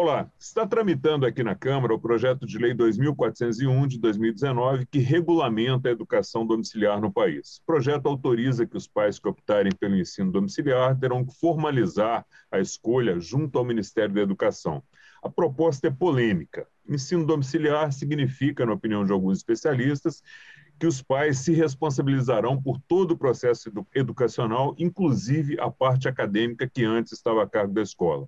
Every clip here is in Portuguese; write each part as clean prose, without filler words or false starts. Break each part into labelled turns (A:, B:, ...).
A: Olá, está tramitando aqui na Câmara o projeto de lei 2401 de 2019 que regulamenta a educação domiciliar no país. O projeto autoriza que os pais que optarem pelo ensino domiciliar terão que formalizar a escolha junto ao Ministério da Educação. A proposta é polêmica. Ensino domiciliar significa, na opinião de alguns especialistas, que os pais se responsabilizarão por todo o processo educacional, inclusive a parte acadêmica que antes estava a cargo da escola.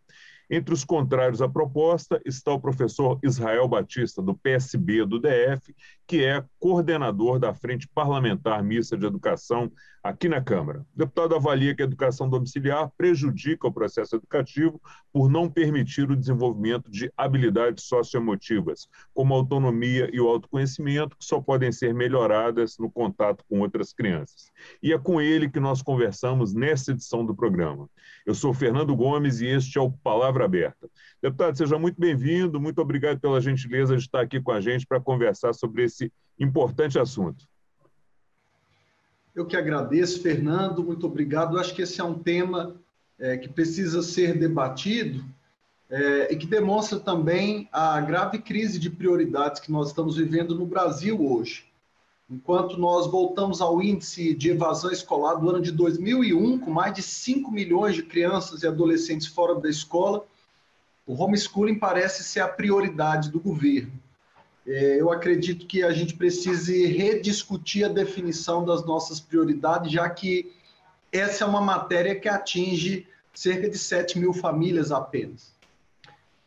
A: Entre os contrários à proposta está o professor Israel Batista, do PSB do DF, que é coordenador da Frente Parlamentar Mista de Educação aqui na Câmara. O deputado avalia que a educação domiciliar prejudica o processo educativo por não permitir o desenvolvimento de habilidades socioemotivas, como a autonomia e o autoconhecimento, que só podem ser melhoradas no contato com outras crianças. E é com ele que nós conversamos nesta edição do programa. Eu sou Fernando Gomes e este é o Palavra Aberta. Deputado, seja muito bem-vindo, muito obrigado pela gentileza de estar aqui com a gente para conversar sobre esse importante assunto.
B: Eu que agradeço, Fernando, muito obrigado. Eu acho que esse é um tema que precisa ser debatido e que demonstra também a grave crise de prioridades que nós estamos vivendo no Brasil hoje. Enquanto nós voltamos ao índice de evasão escolar do ano de 2001, com mais de 5 milhões de crianças e adolescentes fora da escola, o homeschooling parece ser a prioridade do governo. Eu acredito que a gente precise rediscutir a definição das nossas prioridades, já que essa é uma matéria que atinge cerca de 7 mil famílias apenas.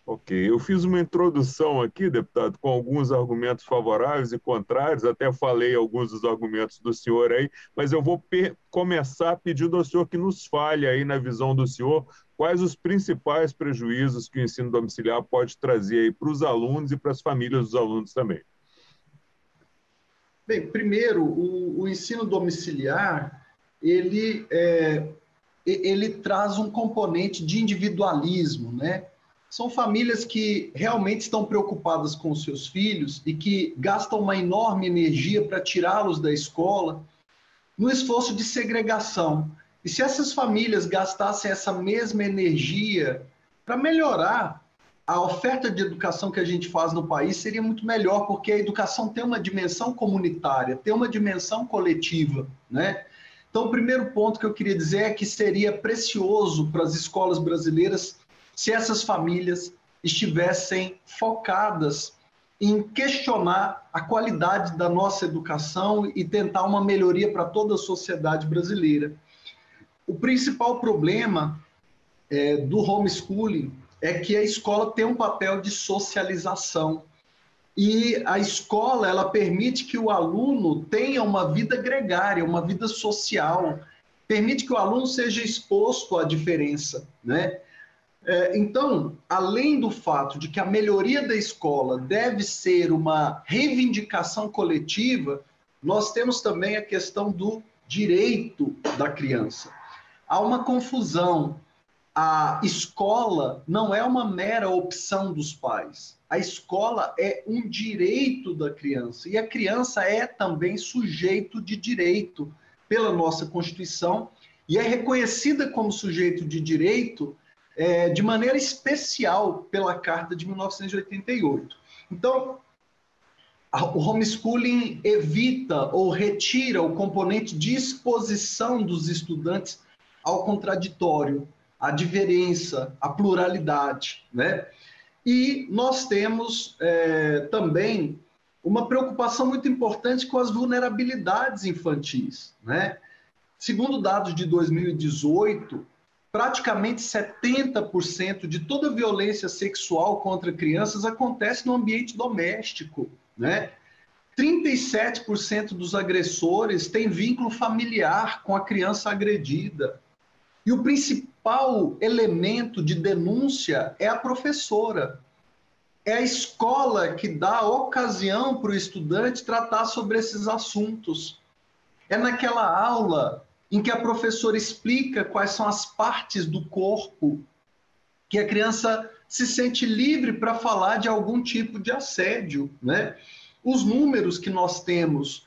A: Ok, eu fiz uma introdução aqui, deputado, com alguns argumentos favoráveis e contrários, até falei alguns dos argumentos do senhor aí, mas eu vou começar pedindo ao senhor que nos fale aí, na visão do senhor, quais os principais prejuízos que o ensino domiciliar pode trazer aí para os alunos e para as famílias dos alunos também.
B: Bem, primeiro, o ensino domiciliar, ele traz um componente de individualismo, né? São famílias que realmente estão preocupadas com os seus filhos e que gastam uma enorme energia para tirá-los da escola, no esforço de segregação. E se essas famílias gastassem essa mesma energia para melhorar a oferta de educação que a gente faz no país, seria muito melhor, porque a educação tem uma dimensão comunitária, tem uma dimensão coletiva, né? Então, o primeiro ponto que eu queria dizer é que seria precioso para as escolas brasileiras se essas famílias estivessem focadas em questionar a qualidade da nossa educação e tentar uma melhoria para toda a sociedade brasileira. O principal problema do homeschooling é que a escola tem um papel de socialização. E a escola, ela permite que o aluno tenha uma vida gregária, uma vida social, permite que o aluno seja exposto à diferença, né? Então, além do fato de que a melhoria da escola deve ser uma reivindicação coletiva, nós temos também a questão do direito da criança. Há uma confusão. A escola não é uma mera opção dos pais. A escola é um direito da criança. E a criança é também sujeito de direito pela nossa Constituição e é reconhecida como sujeito de direito de maneira especial pela Carta de 1988. Então, o homeschooling evita ou retira o componente de exposição dos estudantes ao contraditório, à diferença, à pluralidade, né? E nós temos também uma preocupação muito importante com as vulnerabilidades infantis, né? Segundo dados de 2018, praticamente 70% de toda violência sexual contra crianças acontece no ambiente doméstico, né? 37% dos agressores têm vínculo familiar com a criança agredida. E o principal elemento de denúncia é a professora. É a escola que dá ocasião para o estudante tratar sobre esses assuntos. É naquela aula em que a professora explica quais são as partes do corpo que a criança se sente livre para falar de algum tipo de assédio, né? Os números que nós temos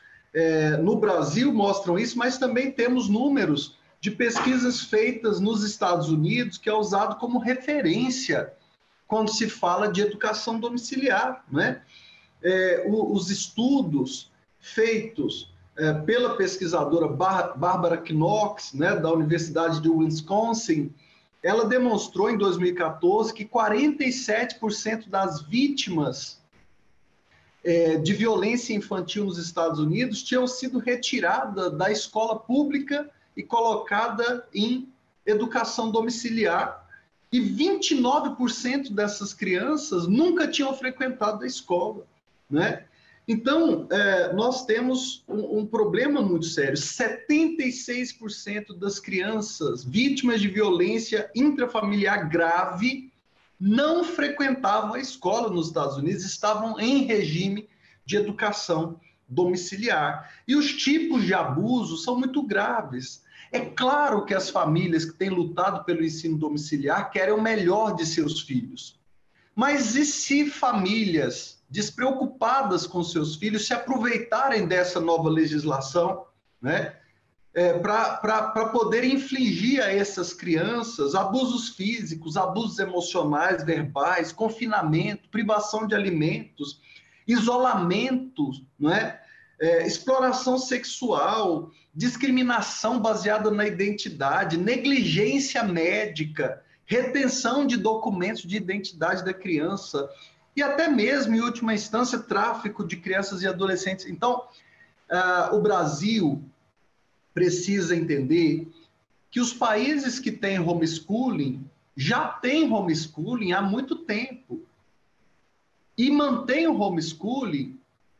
B: no Brasil mostram isso, mas também temos números de pesquisas feitas nos Estados Unidos, que é usado como referência quando se fala de educação domiciliar, né? Os estudos feitos pela pesquisadora Barbara Knox, né, da Universidade de Wisconsin, ela demonstrou em 2014 que 47% das vítimas de violência infantil nos Estados Unidos tinham sido retiradas da escola pública e colocada em educação domiciliar. E 29% dessas crianças nunca tinham frequentado a escola, né? Então, nós temos um problema muito sério. 76% das crianças vítimas de violência intrafamiliar grave não frequentavam a escola nos Estados Unidos, estavam em regime de educação domiciliar. E os tipos de abuso são muito graves. É claro que as famílias que têm lutado pelo ensino domiciliar querem o melhor de seus filhos. Mas e se famílias despreocupadas com seus filhos se aproveitarem dessa nova legislação, né, para poder infligir a essas crianças abusos físicos, abusos emocionais, verbais, confinamento, privação de alimentos, isolamento, né, exploração sexual, discriminação baseada na identidade, negligência médica, retenção de documentos de identidade da criança e até mesmo, em última instância, tráfico de crianças e adolescentes. Então, o Brasil precisa entender que os países que têm homeschooling já têm homeschooling há muito tempo e mantêm o homeschooling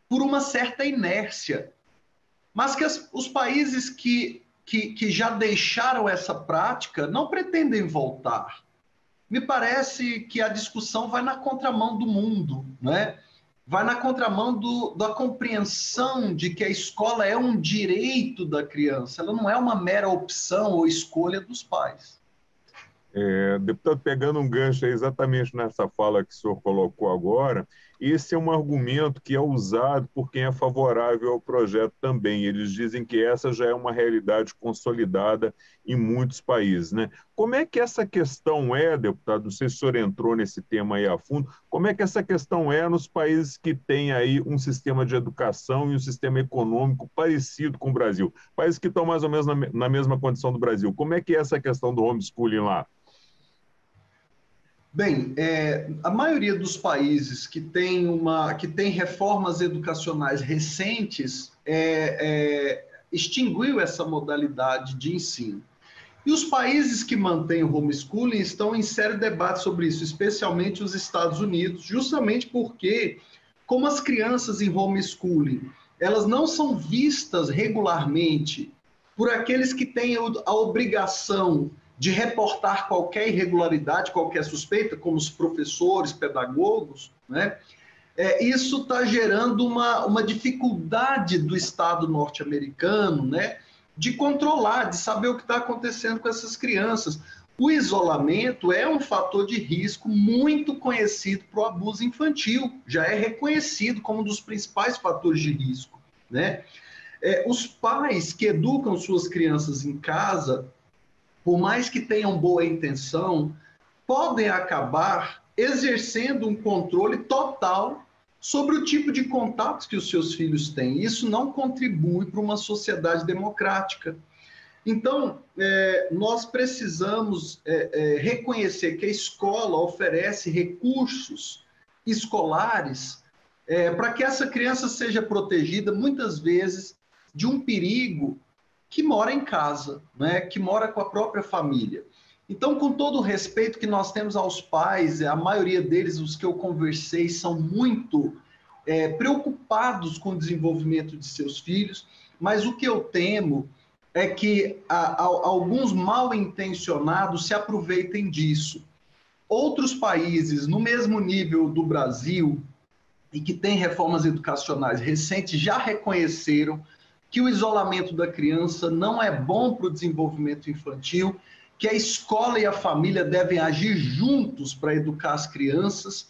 B: por uma certa inércia. Mas que os países que já deixaram essa prática não pretendem voltar. Me parece que a discussão vai na contramão do mundo, né? Vai na contramão da compreensão de que a escola é um direito da criança, ela não é uma mera opção ou escolha dos pais.
A: Deputado, pegando um gancho exatamente nessa fala que o senhor colocou agora, esse é um argumento que é usado por quem é favorável ao projeto também. Eles dizem que essa já é uma realidade consolidada em muitos países, né? Como é que essa questão deputado, não sei se o senhor entrou nesse tema aí a fundo, como é que essa questão nos países que têm aí um sistema de educação e um sistema econômico parecido com o Brasil? Países que estão mais ou menos na mesma condição do Brasil. Como é que é essa questão do homeschooling lá?
B: Bem, a maioria dos países que tem reformas educacionais recentes extinguiu essa modalidade de ensino. E os países que mantêm o homeschooling estão em sério debate sobre isso, especialmente os Estados Unidos, justamente porque, como as crianças em homeschooling, elas não são vistas regularmente por aqueles que têm a obrigação de reportar qualquer irregularidade, qualquer suspeita, como os professores, pedagogos, né? Isso está gerando uma dificuldade do Estado norte-americano, né, de controlar, de saber o que está acontecendo com essas crianças. O isolamento é um fator de risco muito conhecido para o abuso infantil, já é reconhecido como um dos principais fatores de risco, né? Os pais que educam suas crianças em casa, por mais que tenham boa intenção, podem acabar exercendo um controle total sobre o tipo de contatos que os seus filhos têm. Isso não contribui para uma sociedade democrática. Então, nós precisamos reconhecer que a escola oferece recursos escolares para que essa criança seja protegida, muitas vezes, de um perigo que mora em casa, né? Que mora com a própria família. Então, com todo o respeito que nós temos aos pais, a maioria deles, os que eu conversei, são muito preocupados com o desenvolvimento de seus filhos, mas o que eu temo é que alguns mal intencionados se aproveitem disso. Outros países, no mesmo nível do Brasil, e que têm reformas educacionais recentes, já reconheceram que o isolamento da criança não é bom para o desenvolvimento infantil, que a escola e a família devem agir juntos para educar as crianças,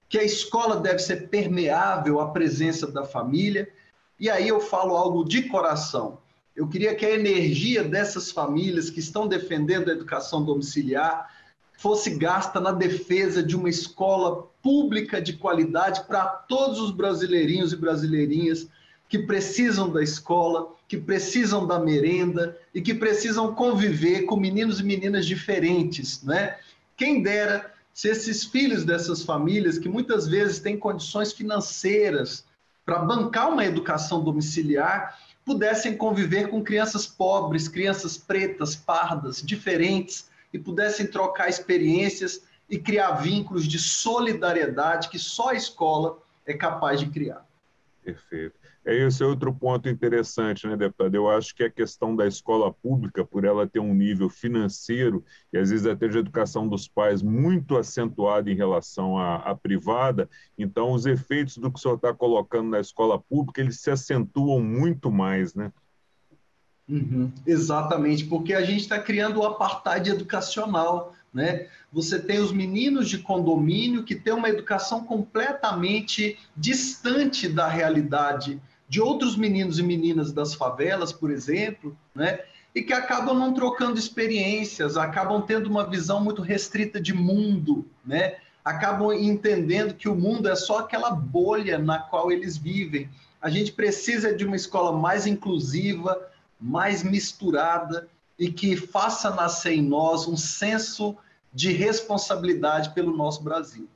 B: que a escola deve ser permeável à presença da família. E aí eu falo algo de coração. Eu queria que a energia dessas famílias que estão defendendo a educação domiciliar fosse gasta na defesa de uma escola pública de qualidade para todos os brasileirinhos e brasileirinhas que precisam da escola, que precisam da merenda e que precisam conviver com meninos e meninas diferentes, né? Quem dera se esses filhos dessas famílias, que muitas vezes têm condições financeiras para bancar uma educação domiciliar, pudessem conviver com crianças pobres, crianças pretas, pardas, diferentes, e pudessem trocar experiências e criar vínculos de solidariedade que só a escola é capaz de criar.
A: Perfeito. Esse é outro ponto interessante, né, deputado? Eu acho que a questão da escola pública, por ela ter um nível financeiro e às vezes até de educação dos pais muito acentuado em relação à privada, então os efeitos do que o senhor está colocando na escola pública, eles se acentuam muito mais, né?
B: Exatamente, porque a gente está criando o apartheid educacional, né? Você tem os meninos de condomínio que têm uma educação completamente distante da realidade de outros meninos e meninas das favelas, por exemplo, né? E que acabam não trocando experiências, acabam tendo uma visão muito restrita de mundo, né? Acabam entendendo que o mundo é só aquela bolha na qual eles vivem. A gente precisa de uma escola mais inclusiva, mais misturada e que faça nascer em nós um senso de responsabilidade pelo nosso Brasil.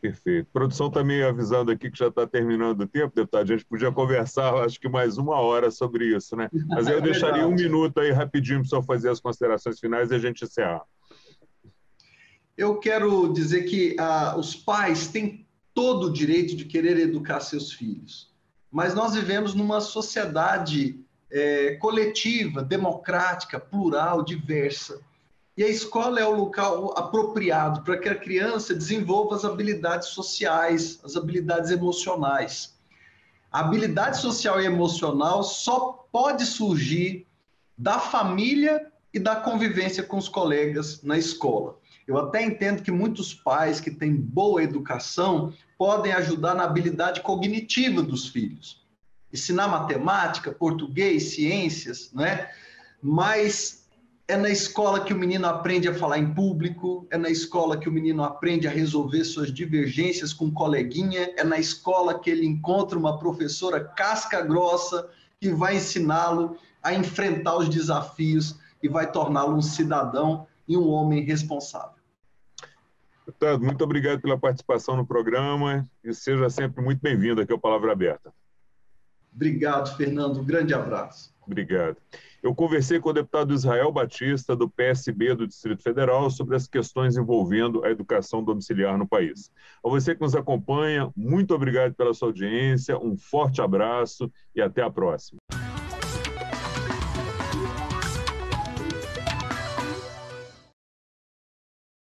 A: Perfeito. A produção está me avisando aqui que já está terminando o tempo, deputado. A gente podia conversar, acho que mais 1 hora sobre isso, né? Mas aí eu deixaria 1 minuto aí rapidinho para o senhor fazer as considerações finais e a gente encerrar.
B: Eu quero dizer que os pais têm todo o direito de querer educar seus filhos, mas nós vivemos numa sociedade coletiva, democrática, plural, diversa. E a escola é o local apropriado para que a criança desenvolva as habilidades sociais, as habilidades emocionais. A habilidade social e emocional só pode surgir da família e da convivência com os colegas na escola. Eu até entendo que muitos pais que têm boa educação podem ajudar na habilidade cognitiva dos filhos. Ensinar matemática, português, ciências, né? Mas é na escola que o menino aprende a falar em público, é na escola que o menino aprende a resolver suas divergências com um coleguinha, é na escola que ele encontra uma professora casca grossa que vai ensiná-lo a enfrentar os desafios e vai torná-lo um cidadão e um homem responsável.
A: Deputado, muito obrigado pela participação no programa e seja sempre muito bem-vindo aqui ao Palavra Aberta.
B: Obrigado, Fernando. Um grande abraço.
A: Obrigado. Eu conversei com o deputado Israel Batista, do PSB do Distrito Federal, sobre as questões envolvendo a educação domiciliar no país. A você que nos acompanha, muito obrigado pela sua audiência, um forte abraço e até a próxima.